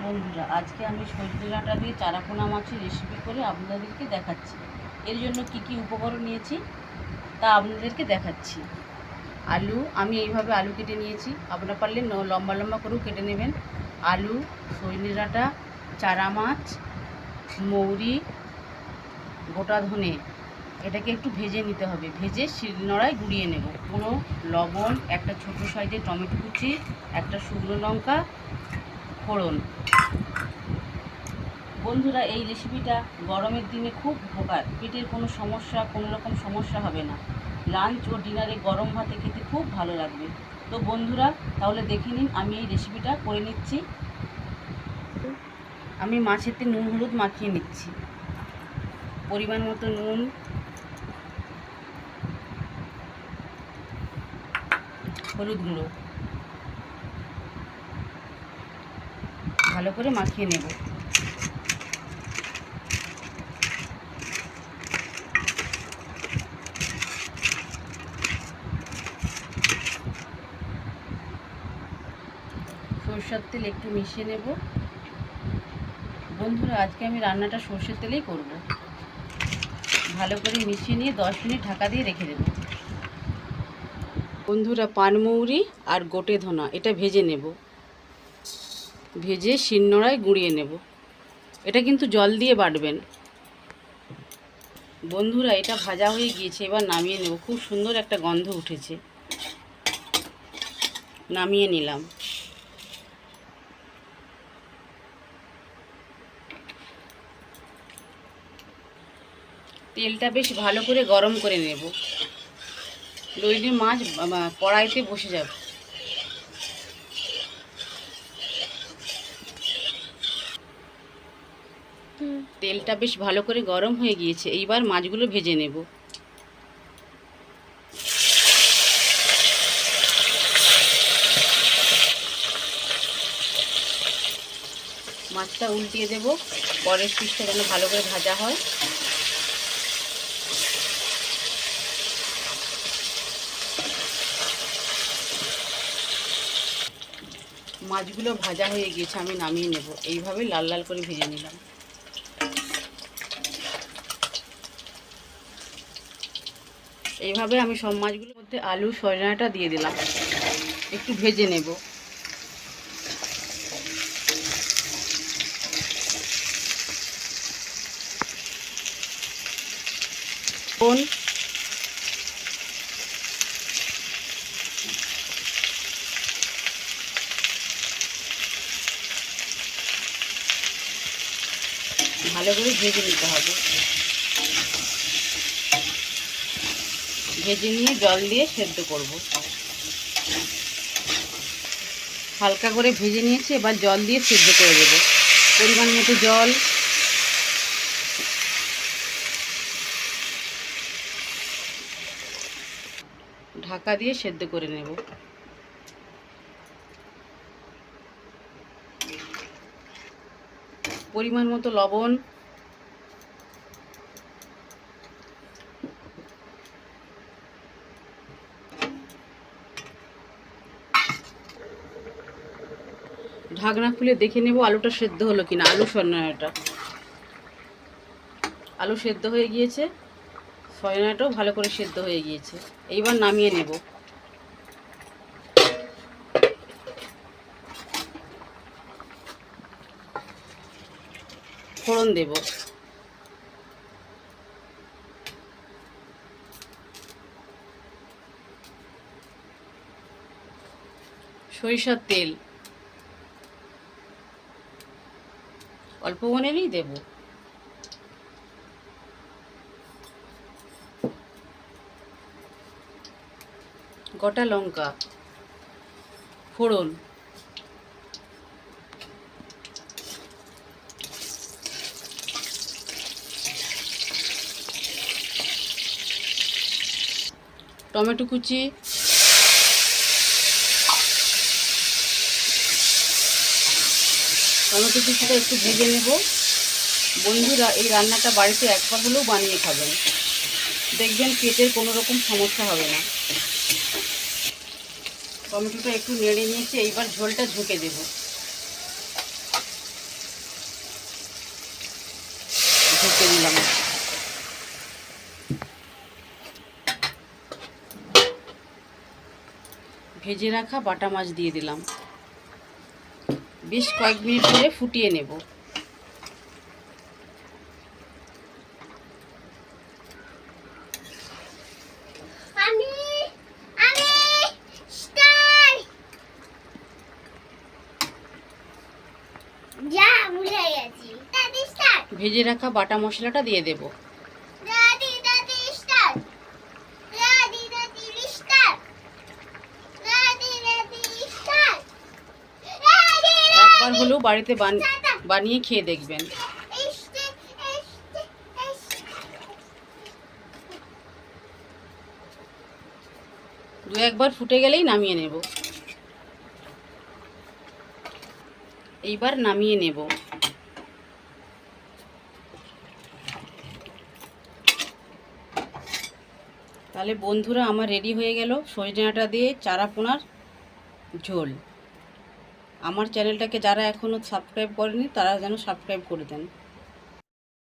বন্ধুরা, আজকে আমি সজনে ডাঁটা দিয়ে চারাপোনা মাছের রেসিপি করে আপনাদেরকে দেখাচ্ছি। এর জন্য কি কি উপকরণ নিয়েছি তা আপনাদেরকে দেখাচ্ছি। আলু, আমি এইভাবে আলু কেটে নিয়েছি, আপনারা পারলে লম্বা লম্বা করেও কেটে নেবেন। আলু, সজনে ডাঁটা, চারা মাছ, মৌরি, গোটা ধনে, এটাকে একটু ভেজে নিতে হবে। ভেজে শিলনোড়ায় গুঁড়িয়ে নেব। কোনো লবণ, একটা ছোটো সাইজের টমেটো কুচি, একটা শুকনো লঙ্কা, ফোড়ন। বন্ধুরা, এই রেসিপিটা গরমের দিনে খুব উপকার। পেটের কোনো সমস্যা, কোনো রকম সমস্যা হবে না। লাঞ্চ ও ডিনারে গরম ভাতে খেতে খুব ভালো লাগবে। তো বন্ধুরা, তাহলে দেখে নিন আমি এই রেসিপিটা করে নিচ্ছি। আমি মাছেতে নুন হলুদ মাখিয়ে নিচ্ছি। পরিমাণ মতো নুন, হলুদ গুঁড়ো ভালো করে মাখিয়ে নেব। সরষের তেল একটু মিশিয়ে নেব। বন্ধুরা, আজকে আমি রান্নাটা সরষের তেলেই করব। ভালো করে মিশিয়ে নিয়ে 10 মিনিট ঢাকা দিয়ে রেখে দেব। বন্ধুরা, পানমৌরি আর গোটে ধনা এটা ভেজে নেব। ভেজে শিলনোড়ায় গুঁড়িয়ে নেব। এটা কিন্তু জল দিয়ে বাটবেন। বন্ধুরা, এটা ভাজা হয়ে গিয়েছে, এবার নামিয়ে নেব। খুব সুন্দর একটা গন্ধ উঠেছে। নামিয়ে নিলাম। তেলটা বেশ ভালো করে গরম করে নেব। নইলে মাছ কড়াইতে বসে যাবে। তেলটা বেশ ভালো করে গরম হয়ে গিয়েছে, এইবার মাছগুলো ভেজে নেব। মাছটা উল্টিয়ে দেব, পরের পিসটা যেন ভালো করে ভাজা হয়। মাছগুলো ভাজা হয়ে গিয়েছে, আমি নামিয়ে নেব। এইভাবে লাল লাল করে ভেজে নিলাম। এইভাবে আমি সব মাছগুলোর মধ্যে আলু সজনে ডাঁটা দিয়ে দিলাম, একটু ভেজে নেব। ভালো করে ভেজে নিতে হবে। ভেজে নিয়ে জল দিয়ে সেদ্ধ করব। হালকা করে ভেজে নিয়েছি, এবার জল দিয়ে সেদ্ধ করে দেব। পরিমাণ মতো জল, ঢাকা দিয়ে সেদ্ধ করে নেব। পরিমাণ মতো লবণ, ঢাকনা খুলে দেখে নেব আলুটা সেদ্ধ হলো কিনা। আলু সেদ্ধ হয়ে গিয়েছে, সজনাটাও ভালো করে সেদ্ধ হয়ে গিয়েছে। এইবার নামিয়ে নেব। ফোড়ন দেব। সরিষার তেল অল্প মনেরই দেব। গোটা লঙ্কা, ফোড়ন, টমেটো কুচি, টমেটো কুচিটা একটু ভেজে নেব। বন্ধুরা, এই রান্নাটা বাড়িতে একবার হলেও বানিয়ে খাবেন, দেখবেন পেটের কোনো রকম সমস্যা হবে না। টমেটোটা একটু নেড়ে নিয়েছি, এইবার ঝোলটা ঝুঁকে দেব। ঢুকে দিলাম। ভেজে রাখা বাটা মাছ দিয়ে দিলাম। বেশ কয়েক মিনিট ধরে ফুটিয়ে নেব। ভেজে রাখা বাটা মশলাটা দিয়ে দেব। একবার হলেও বাড়িতে বানিয়ে খেয়ে দেখবেন। দু একবার ফুটে গেলেই নামিয়ে নেব। এইবার নামিয়ে নেব। তাহলে বন্ধুরা, আমার রেডি হয়ে গেল সজনে ডাঁটা দিয়ে চারাপোনার ঝোল। আমার চ্যানেলটাকে যারা এখনও সাবস্ক্রাইব করেনি তারা যেন সাবস্ক্রাইব করে দেন।